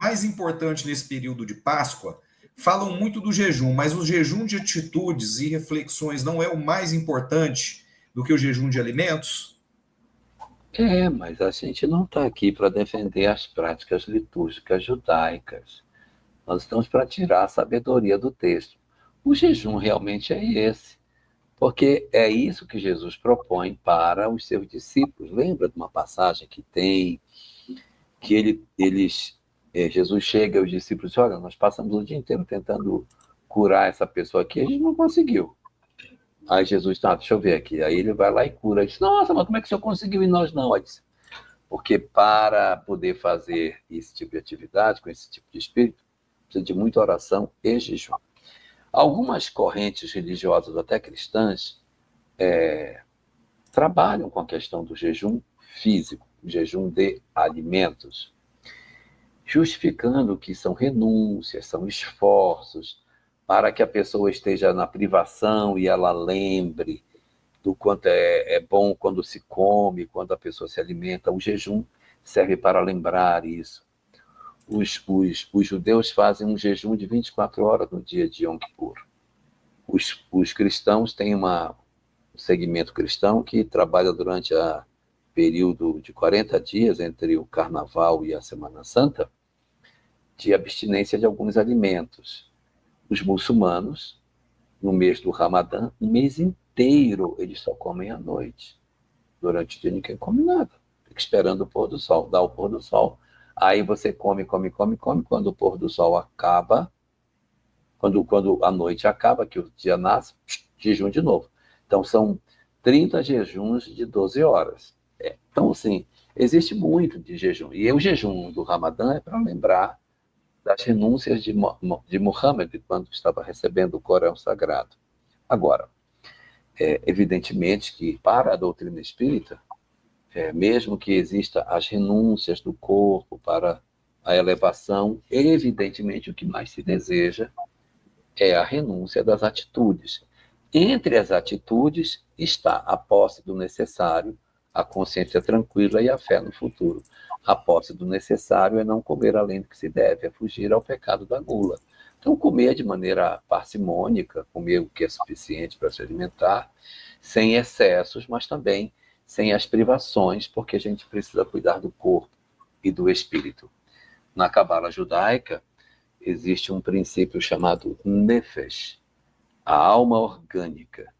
mais importante nesse período de Páscoa? Falam muito do jejum, mas o jejum de atitudes e reflexões não é o mais importante do que o jejum de alimentos? Mas a gente não está aqui para defender as práticas litúrgicas judaicas. Nós estamos para tirar a sabedoria do texto. O jejum realmente é esse, porque é isso que Jesus propõe para os seus discípulos. Lembra de uma passagem que tem, que Jesus chega e os discípulos dizem, olha, nós passamos o dia inteiro tentando curar essa pessoa aqui, a gente não conseguiu. Aí Jesus, tá, deixa eu ver aqui. Aí ele vai lá e cura. Ele diz, nossa, mas como é que o senhor conseguiu e nós não? Aí diz, porque para poder fazer esse tipo de atividade, com esse tipo de espírito, precisa de muita oração e jejum. Algumas correntes religiosas, até cristãs, trabalham com a questão do jejum físico, jejum de alimentos, justificando que são renúncias, são esforços para que a pessoa esteja na privação e ela lembre do quanto é bom quando se come, quando a pessoa se alimenta. O jejum serve para lembrar isso. Os judeus fazem um jejum de 24 horas no dia de Yom Kippur. Os cristãos têm um segmento cristão que trabalha durante o período de 40 dias entre o Carnaval e a Semana Santa, de abstinência de alguns alimentos. Os muçulmanos, no mês do Ramadã, um mês inteiro eles só comem à noite. Durante o dia ninguém come nada. Fica esperando o pôr do sol, dá o pôr do sol. Aí você come. Quando o pôr do sol acaba, quando a noite acaba, que o dia nasce, jejum de novo. Então, são 30 jejuns de 12 horas. Então, assim, existe muito de jejum. E o jejum do Ramadã é para lembrar das renúncias de Muhammad, quando estava recebendo o Corão Sagrado. Agora, evidentemente que para a doutrina espírita, mesmo que exista as renúncias do corpo para a elevação, evidentemente o que mais se deseja é a renúncia das atitudes. Entre as atitudes está a posse do necessário, a consciência tranquila e a fé no futuro. A posse do necessário é não comer além do que se deve, é fugir ao pecado da gula. Então, comer de maneira parcimônica, comer o que é suficiente para se alimentar, sem excessos, mas também sem as privações, porque a gente precisa cuidar do corpo e do espírito. Na Cabala judaica, existe um princípio chamado Nefesh, a alma orgânica.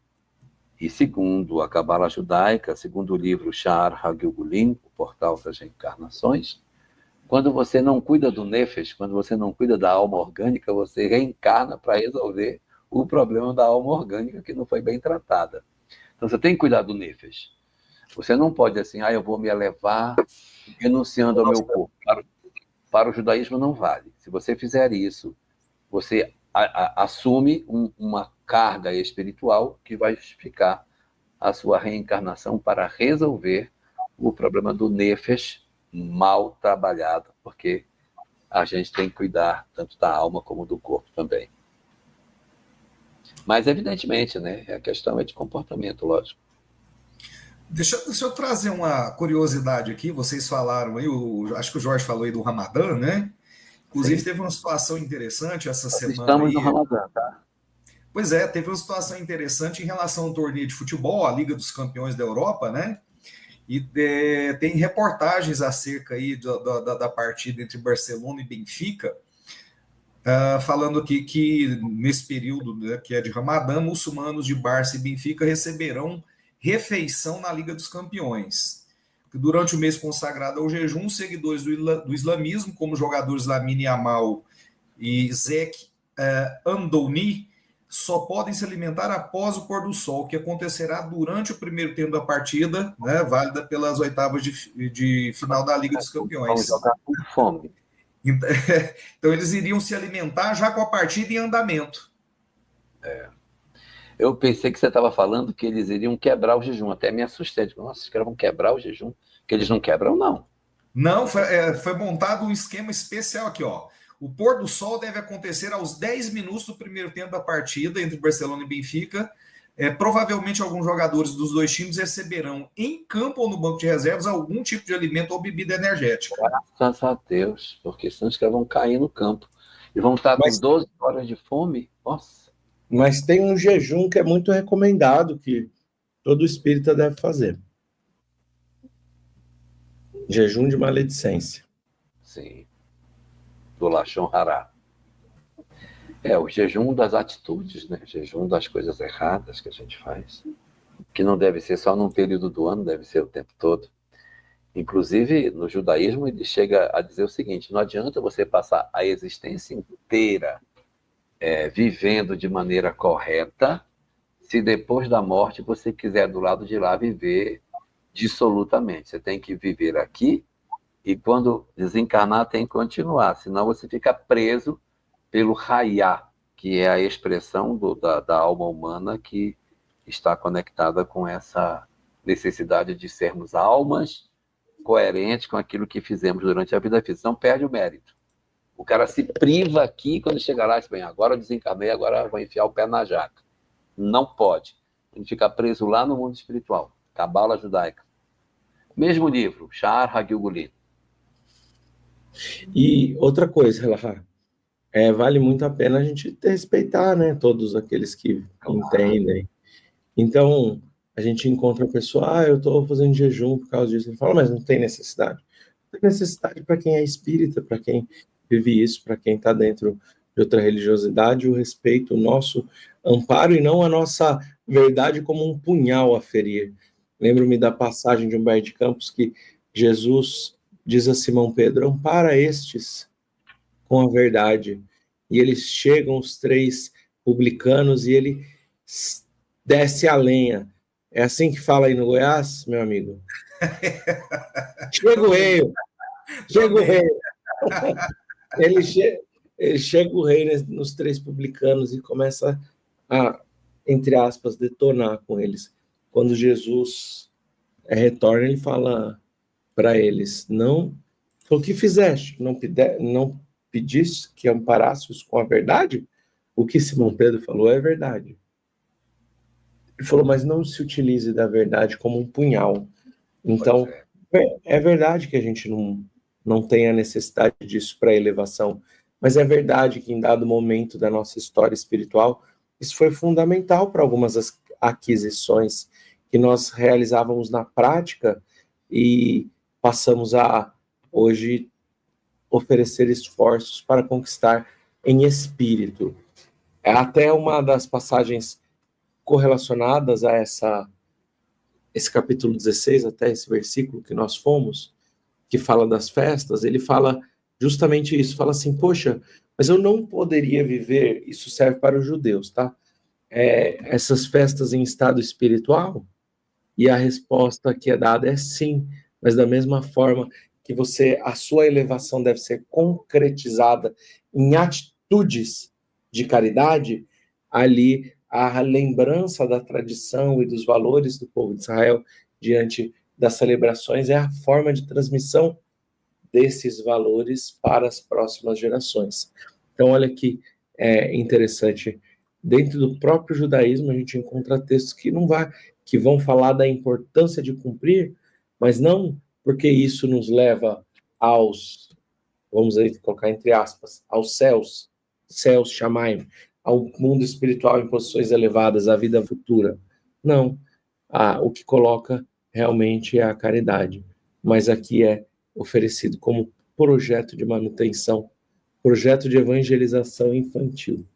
E segundo a Cabala judaica, segundo o livro Sha'ar HaGilgulim, o Portal das Reencarnações, quando você não cuida do Nefesh, quando você não cuida da alma orgânica, você reencarna para resolver o problema da alma orgânica que não foi bem tratada. Então você tem que cuidar do Nefesh. Você não pode assim, eu vou me elevar renunciando ao meu corpo. Para o judaísmo não vale. Se você fizer isso, você assume uma carga espiritual que vai justificar a sua reencarnação para resolver o problema do Nefesh mal trabalhado, porque a gente tem que cuidar tanto da alma como do corpo também. Mas, evidentemente, né, a questão é de comportamento, lógico. Deixa eu trazer uma curiosidade aqui. Vocês falaram aí, acho que o Jorge falou aí do Ramadã, né? Inclusive, Sim. teve uma situação interessante essa semana. Estamos aí. no Ramadã, tá? Pois é, teve uma situação interessante em relação ao torneio de futebol, a Liga dos Campeões da Europa, né? E tem reportagens acerca aí da partida entre Barcelona e Benfica, falando aqui que nesse período, né, que é de Ramadã, muçulmanos de Barça e Benfica receberão refeição na Liga dos Campeões. Durante o mês consagrado ao jejum, seguidores do islamismo, como os jogadores Lamine Yamal e Zeki Andouni, só podem se alimentar após o pôr do sol, que acontecerá durante o primeiro tempo da partida, né, válida pelas oitavas de final da Liga dos Campeões. Vamos jogar com fome. Então eles iriam se alimentar já com a partida em andamento. Eu pensei que você estava falando que eles iriam quebrar o jejum, até me assustei. Digo, nossa, os caras vão quebrar o jejum? Que eles não quebram, não. Não, foi montado um esquema especial aqui, ó. O pôr do sol deve acontecer aos 10 minutos do primeiro tempo da partida entre Barcelona e Benfica, Provavelmente alguns jogadores dos dois times receberão em campo ou no banco de reservas algum tipo de alimento ou bebida energética. Graças a Deus, porque senão os caras vão cair no campo. E vão estar com 12 horas de fome. Nossa. Mas tem um jejum que é muito recomendado, que todo espírita deve fazer. Jejum de maledicência. Sim. Do Lashon Hará. O jejum das atitudes, né? O jejum das coisas erradas que a gente faz. Que não deve ser só num período do ano, deve ser o tempo todo. Inclusive, no judaísmo, ele chega a dizer o seguinte: não adianta você passar a existência inteira vivendo de maneira correta, se depois da morte você quiser do lado de lá viver dissolutamente. Você tem que viver aqui e quando desencarnar tem que continuar, senão você fica preso pelo Hayá, que é a expressão da alma humana que está conectada com essa necessidade de sermos almas coerentes com aquilo que fizemos durante a vida física. Não perde o mérito. O cara se priva aqui, quando chegar lá, diz, bem, agora eu desencarnei, agora eu vou enfiar o pé na jaca. Não pode. A gente fica preso lá no mundo espiritual. Cabala judaica. Mesmo livro, Sha'ar HaGilgulim. E outra coisa, Elahá, vale muito a pena a gente respeitar, né, todos aqueles que entendem. Então, a gente encontra a pessoa, eu estou fazendo jejum por causa disso. Ele fala, mas não tem necessidade. Não tem necessidade para quem é espírita, para quem vive isso, para quem está dentro de outra religiosidade, o respeito, o nosso amparo e não a nossa verdade como um punhal a ferir. Lembro-me da passagem de Humberto de Campos que Jesus diz a Simão Pedro, ampara estes com a verdade. E eles chegam, os 3 publicanos, e ele desce a lenha. É assim que fala aí no Goiás, meu amigo? Chega o rei. Chega o rei. Ele chega o rei nos 3 publicanos e começa a, entre aspas, detonar com eles. Quando Jesus retorna, ele fala para eles, não, o que fizeste? Não pediste que amparasse-os com a verdade? O que Simão Pedro falou é verdade. Ele falou, mas não se utilize da verdade como um punhal. Então, é verdade que a gente não tem a necessidade disso para elevação, mas é verdade que em dado momento da nossa história espiritual, isso foi fundamental para algumas aquisições que nós realizávamos na prática e passamos a, hoje, oferecer esforços para conquistar em espírito. É até uma das passagens correlacionadas a esse capítulo 16, até esse versículo que nós fomos, que fala das festas, ele fala justamente isso, fala assim, poxa, mas eu não poderia viver, isso serve para os judeus, tá? Essas festas em estado espiritual? E a resposta que é dada é sim, mas da mesma forma que a sua elevação deve ser concretizada em atitudes de caridade, ali a lembrança da tradição e dos valores do povo de Israel diante das celebrações é a forma de transmissão desses valores para as próximas gerações. Então, olha que interessante. Dentro do próprio judaísmo, a gente encontra textos que vão falar da importância de cumprir, mas não porque isso nos leva vamos aí colocar entre aspas, aos céus Shamaim, ao mundo espiritual em posições elevadas, à vida futura. Não. O que coloca realmente é a caridade. Mas aqui é oferecido como projeto de manutenção, projeto de evangelização infantil.